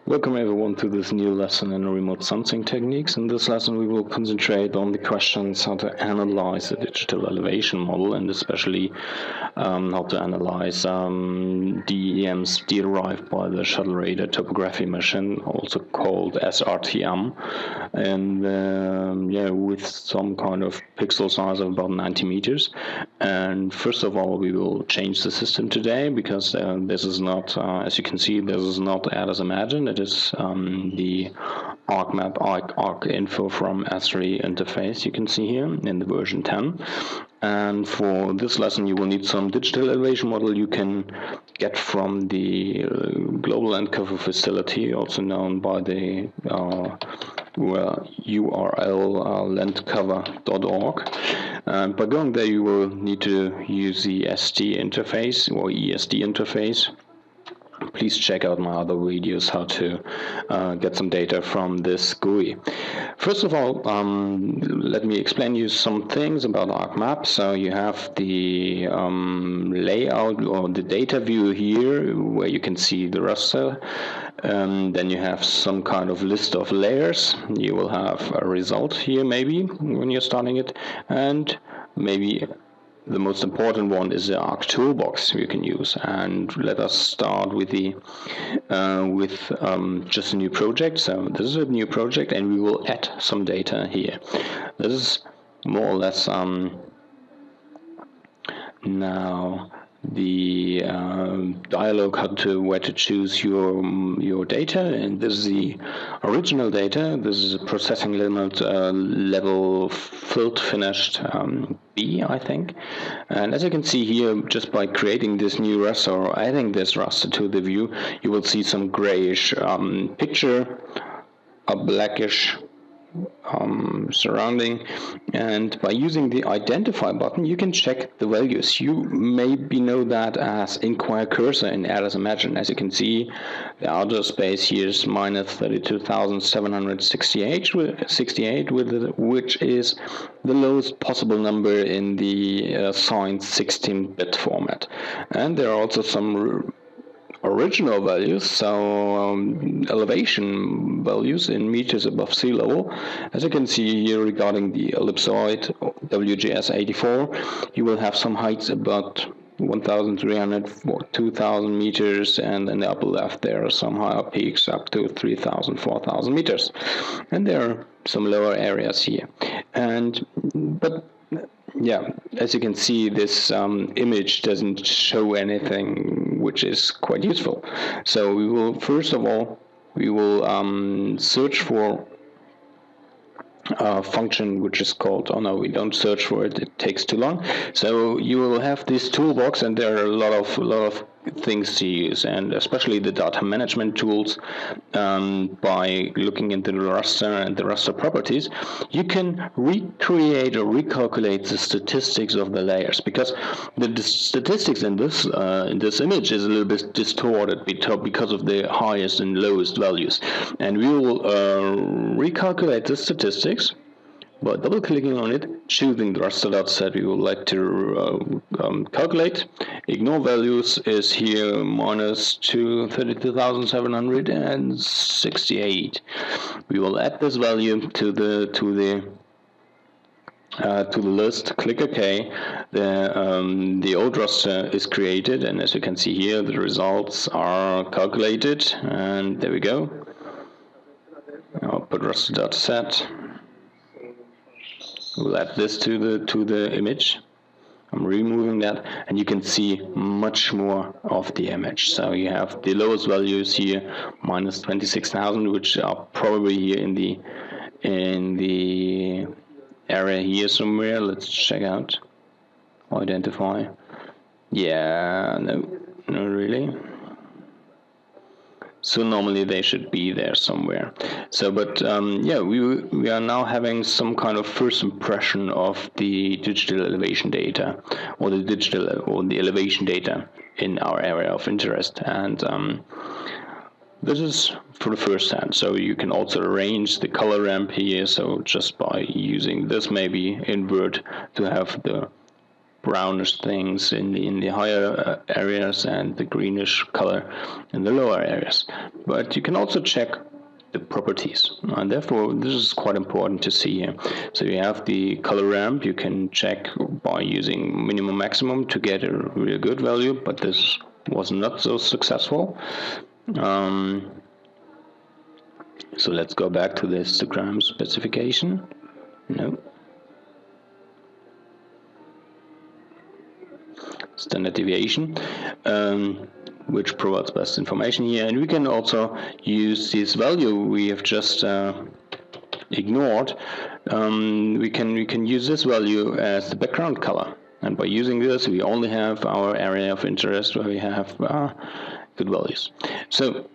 Welcome everyone to this new lesson in remote sensing techniques. In this lesson we will concentrate on the questions how to analyze a digital elevation model, and especially how to analyze DEMs derived by the shuttle radar topography machine, also called SRTM, and with some kind of pixel size of about 90 meters. And first of all, we will change the system today because this is not, as you can see, this is not as imagined. It is the ArcMAP arc info from S3 interface you can see here in the version 10. And for this lesson you will need some digital elevation model you can get from the Global Land Cover Facility, also known by the URL landcover.org. By going there you will need to use the SD interface or ESD interface. Please check out my other videos how to get some data from this GUI. First of all, let me explain you some things about ArcMAP. So you have the layout or the data view here where you can see the raster. Then you have some kind of list of layers. You will have a result here maybe when you're starting it, and maybe the most important one is the Arc Toolbox you can use. And let us start with the just a new project. So this is a new project, and we will add some data here. This is more or less now the dialog where to choose your data, and this is the original data. This is a processing limit level filled finished B, I think. And as you can see here, just by creating this new raster or adding this raster to the view, you will see some grayish picture, a blackish surrounding, and by using the identify button you can check the values. You maybe know that as inquire cursor in Atlas Imagine. As you can see, the outer space here is minus 32,768 which is the lowest possible number in the assigned 16-bit format. And there are also some original values, so elevation values in meters above sea level. As you can see here regarding the ellipsoid WGS 84, you will have some heights about 1,300 or 2,000 meters, and in the upper left there are some higher peaks up to 3,000, 4,000 meters, and there are some lower areas here. But yeah, as you can see, this image doesn't show anything which is quite useful. So we will, first of all, search for a function which is called, oh no, we don't search for it, it takes too long. So you will have this toolbox, and there are a lot of things to use, and especially the data management tools. By looking into the raster and the raster properties, you can recreate or recalculate the statistics of the layers, because the statistics in this image is a little bit distorted because of the highest and lowest values, and we will recalculate the statistics by double-clicking on it, choosing the raster dataset we would like to calculate. Ignore values is here minus 32,768. We will add this value to the list. Click OK. The old raster is created, and as you can see here, the results are calculated. And there we go. I'll put raster dataset. We'll add this to the image. I'm removing that, and you can see much more of the image. So you have the lowest values here, minus 26,000, which are probably here in the area here somewhere. Let's check out. Identify. Yeah, no, not really. So normally they should be there somewhere. So, but yeah, we are now having some kind of first impression of the digital elevation data, or the elevation data in our area of interest, and this is for the first hand. So you can also arrange the color ramp here. So just by using this, maybe invert to have the brownish things in the higher areas and the greenish color in the lower areas. But you can also check the properties, and therefore this is quite important to see here. So you have the color ramp. You can check by using minimum maximum to get a really good value, but this was not so successful. So let's go back to the histogram specification. No. Standard deviation, which provides best information here, and we can also use this value we have just ignored. We can use this value as the background color, and by using this we only have our area of interest where we have good values. So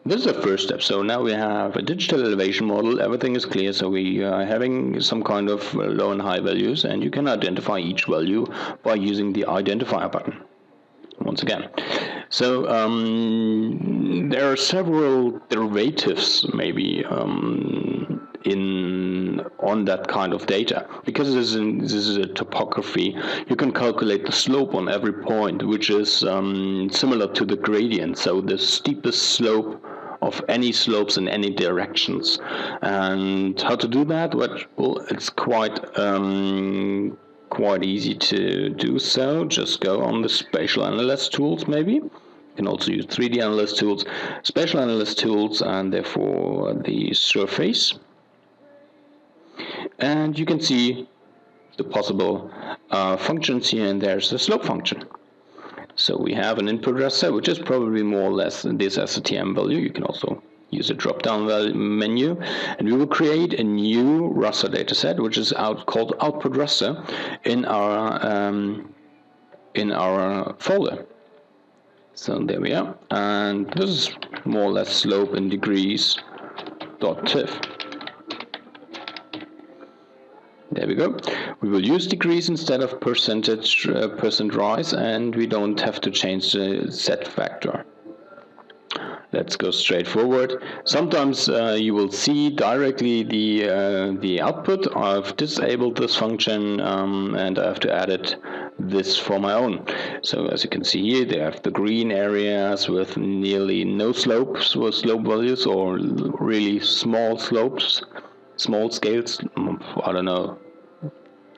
this is the first step. So now we have a digital elevation model. Everything is clear. So we are having some kind of low and high values, and you can identify each value by using the identifier button. Once again, so there are several derivatives maybe on that kind of data, because this is a topography. You can calculate the slope on every point, which is similar to the gradient, so the steepest slope of any slopes in any directions. And how to do that? Well, it's quite easy to do so. Just go on the spatial analyst tools maybe. You can also use 3D analyst tools, spatial analyst tools, and therefore the surface. And you can see the possible functions here, and there's the slope function. So we have an input raster, which is probably more or less this SRTM value. You can also use a drop-down menu, and we will create a new raster dataset, which is called output raster in our folder. So there we are, and this is more or less slope in degrees.tif. There we go. We will use degrees instead of percent rise, and we don't have to change the Z factor. Let's go straight forward. Sometimes you will see directly the output. I've disabled this function, and I have to add this for my own. So as you can see here, they have the green areas with nearly no slopes, with slope values, or really small slopes, small scales, I don't know,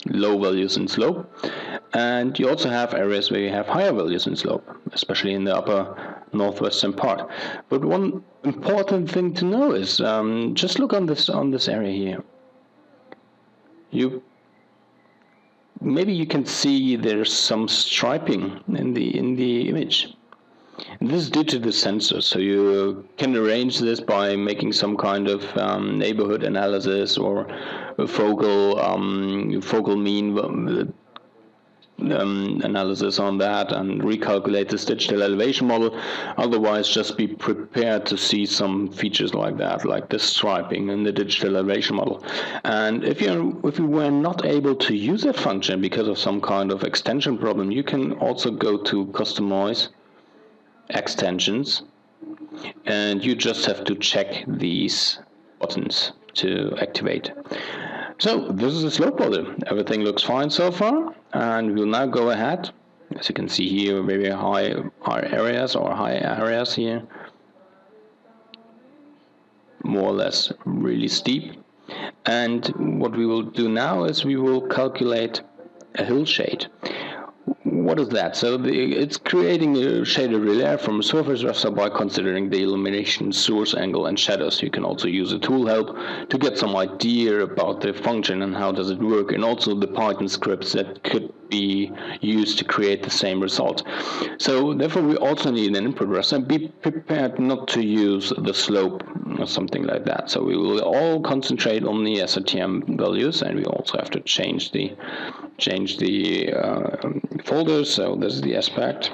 low values in slope. And you also have areas where you have higher values in slope, especially in the upper northwestern part. But one important thing to know is just look on this area here. Maybe you can see there's some striping in the image. And this is due to the sensor, so you can arrange this by making some kind of neighborhood analysis or a focal mean analysis on that, and recalculate this digital elevation model. Otherwise, just be prepared to see some features like that, like this striping in the digital elevation model. And if you were not able to use that function because of some kind of extension problem, you can also go to customize extensions, and you just have to check these buttons to activate. So this is the slope model. Everything looks fine so far, and we'll now go ahead. As you can see here, very high areas here, more or less really steep. And what we will do now is we will calculate a hill shade. What is that? So it's creating a shaded relief from a surface raster by considering the illumination, source angle, and shadows. You can also use a tool help to get some idea about the function and how does it work, and also the Python scripts that could be used to create the same result. So therefore we also need an input raster. Be prepared not to use the slope or something like that. So we will all concentrate on the SRTM values, and we also have to change the folder. So this is the aspect.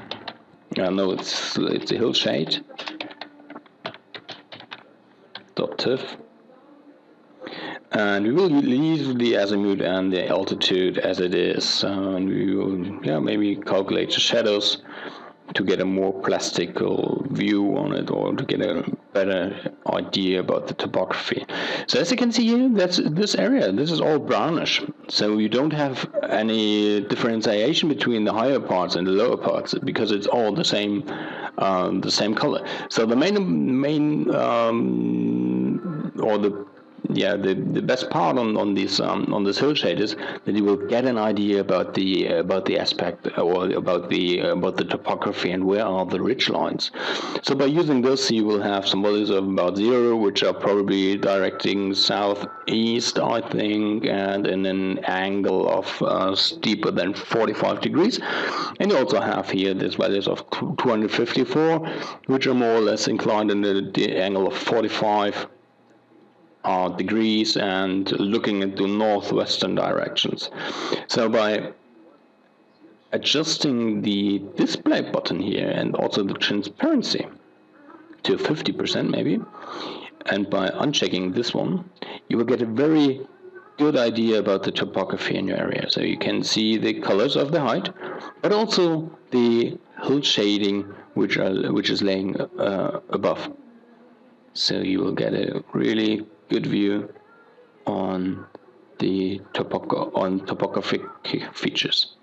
No, it's a hill shade. .tif. And we will leave the azimuth and the altitude as it is, and we will maybe calculate the shadows to get a more plastical view on it, or to get a better idea about the topography. So as you can see here, that's this area. This is all brownish. So you don't have any differentiation between the higher parts and the lower parts because it's all the same color. So the main or the best part on this hillshade is that you will get an idea about the aspect, or about the topography and where are the ridge lines. So by using this, you will have some values of about 0, which are probably directing southeast, I think, and in an angle of steeper than 45 degrees. And you also have here these values of 254, which are more or less inclined in the angle of 45 degrees and looking into northwestern directions. So by adjusting the display button here and also the transparency to 50% maybe, and by unchecking this one, you will get a very good idea about the topography in your area. So you can see the colors of the height, but also the hill shading which is laying above. So you will get a really good view on the topographic features.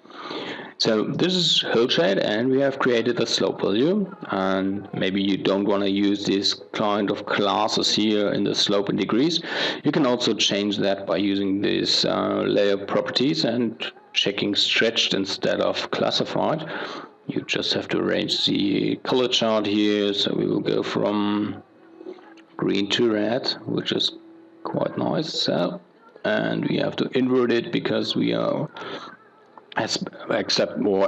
So this is hillshade, and we have created a slope value, and maybe you don't want to use this kind of classes here in the slope in degrees. You can also change that by using these layer properties and checking stretched instead of classified. You just have to arrange the color chart here, so we will go from green to red, which is quite nice. So, and we have to invert it because we are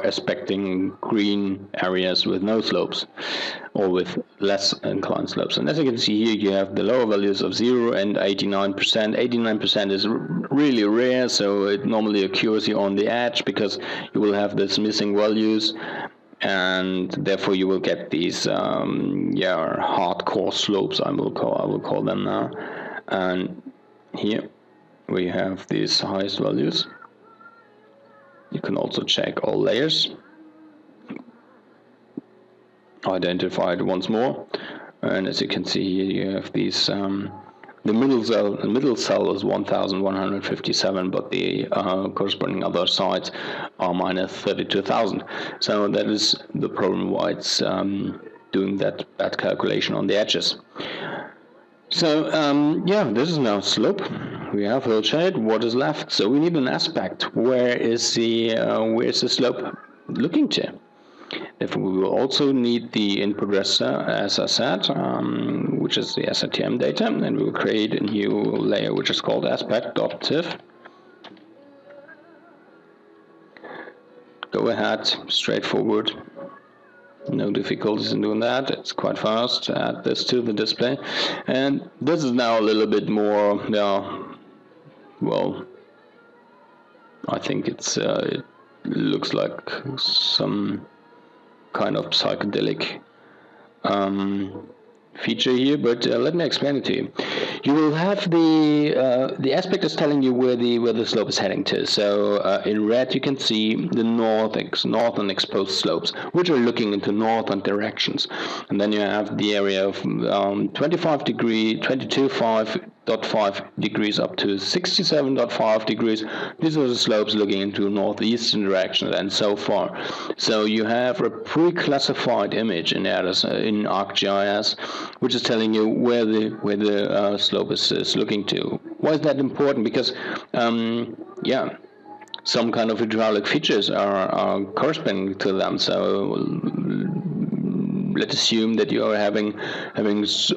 expecting green areas with no slopes, or with less inclined slopes. And as you can see here, you have the lower values of 0 and 89%. 89% is really rare, so it normally occurs here on the edge because you will have these missing values, and therefore you will get these hardcore slopes, I will call them now. And here we have these highest values. You can also check all layers, identify it once more, and as you can see here, you have these the middle cell is 1157, but the corresponding other sides are minus 32,000. So that is the problem why it's doing that bad calculation on the edges. So this is now slope. We have hillshade. What is left? So we need an aspect. Where is the slope looking to? Therefore, we will also need the input raster, as I said, which is the SRTM data, and we will create a new layer which is called aspect.tif. Go ahead, straightforward. No difficulties in doing that. It's quite fast. Add this to the display, and this is now a little bit more. Well, I think it looks like some kind of psychedelic feature here, but let me explain it to you. You will have the aspect is telling you where the slope is heading to. So in red you can see the northern exposed slopes, which are looking into northern directions, and then you have the area of 22.5 degrees up to 67.5 degrees. These are the slopes looking into northeastern direction, and so far. So you have a pre-classified image in ArcGIS, which is telling you where the slope is looking to. Why is that important? Because some kind of hydraulic features are corresponding to them. So let's assume that you are having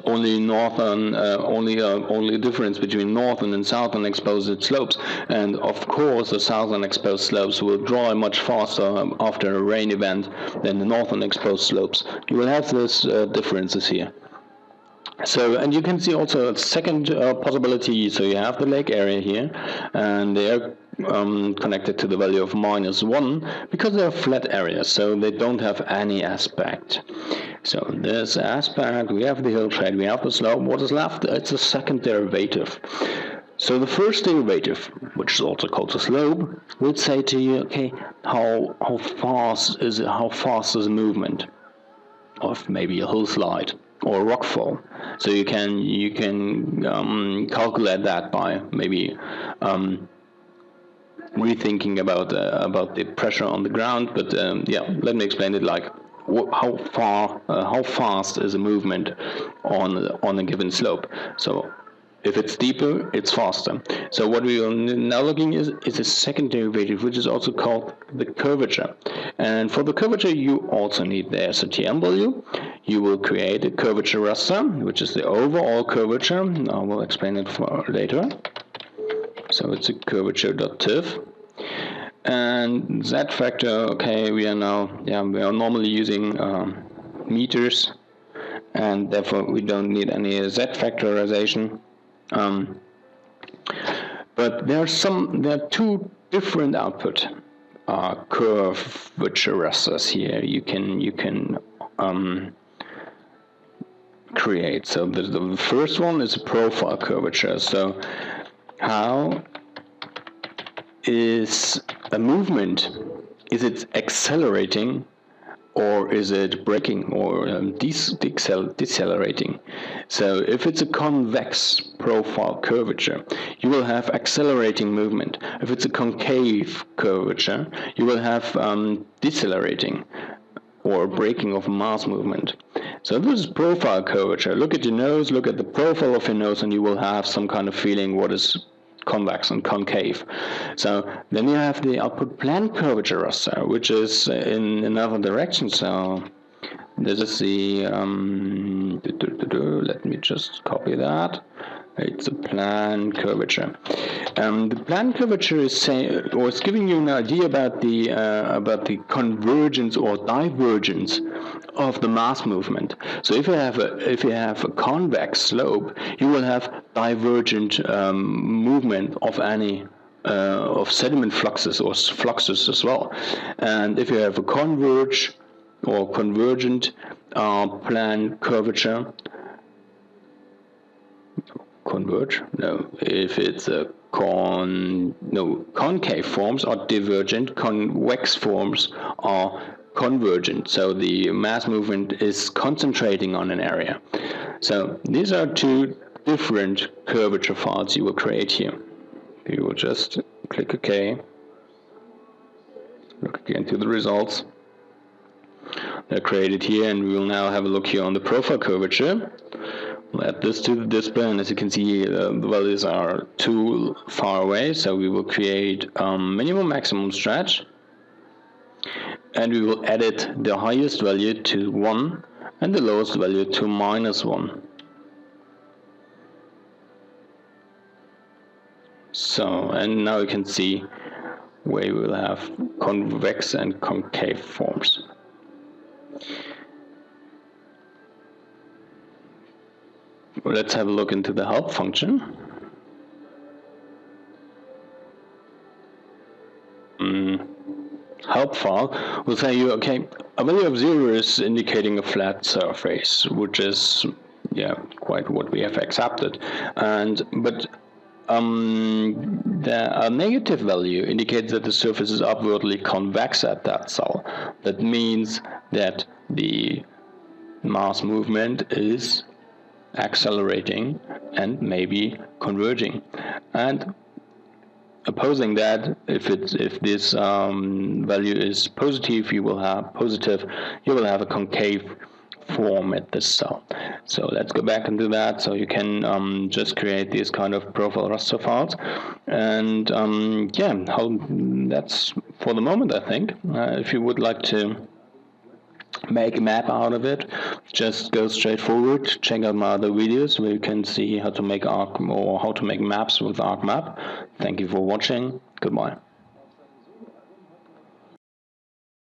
only northern, only difference between northern and southern exposed slopes, and of course the southern exposed slopes will dry much faster after a rain event than the northern exposed slopes. You will have these differences here. So, and you can see also a second possibility. So you have the lake area here, and they are connected to the value of -1 because they are flat areas, so they don't have any aspect. So this aspect, we have the hillshade, we have the slope. What is left? It's a second derivative. So the first derivative, which is also called the slope, will say to you, okay, how fast is it? How fast is the movement of maybe a hill slide or a rock fall? So you can calculate that by maybe rethinking about the pressure on the ground. But yeah, let me explain it like how fast is a movement on a given slope. So if it's steeper, it's faster. So what we are now looking is a second derivative, which is also called the curvature. And for the curvature, you also need the SRTM value. You will create a curvature raster, which is the overall curvature. I will explain it for later. So it's a curvature.tiv. And z factor, okay, we are normally using meters, and therefore we don't need any z factorization. But there are two different output curvature rasters here you can create. So the first one is a profile curvature. So how is a movement, is it accelerating or is it braking or decelerating? So if it's a convex profile curvature, you will have accelerating movement. If it's a concave curvature, you will have decelerating or braking of mass movement. So this is profile curvature. Look at your nose, look at the profile of your nose, and you will have some kind of feeling what is convex and concave. So then you have the output plane curvature raster, which is in another direction. So this is the let me just copy that. It's a plane curvature. The plane curvature is giving you an idea about the convergence or divergence of the mass movement. So if you have a convex slope, you will have divergent movement of any of sediment fluxes or fluxes as well. And if you have a convergent plane curvature, if it's a concave forms are divergent, convex forms are convergent. So the mass movement is concentrating on an area. So these are two different curvature files you will create here. You will just click OK. Look again to the results. They're created here, and we will now have a look here on the profile curvature. We'll add this to the display, and as you can see, the values are too far away, so we will create minimum maximum stretch, and we will edit the highest value to 1 and the lowest value to -1. So, and now you can see where we will have convex and concave forms. Let's have a look into the help function. Help file will say you, okay, a value of 0 is indicating a flat surface, which is quite what we have accepted, but a negative value indicates that the surface is upwardly convex at that cell. That means that the mass movement is accelerating and maybe converging. And opposing that, if this value is positive, you will have a concave form at this cell. So let's go back into that. So you can just create these kind of profile raster files, and that's for the moment, I think. If you would like to make a map out of it, just go straight forward, check out my other videos where you can see how to make maps with ArcMAP. Thank you for watching. Goodbye.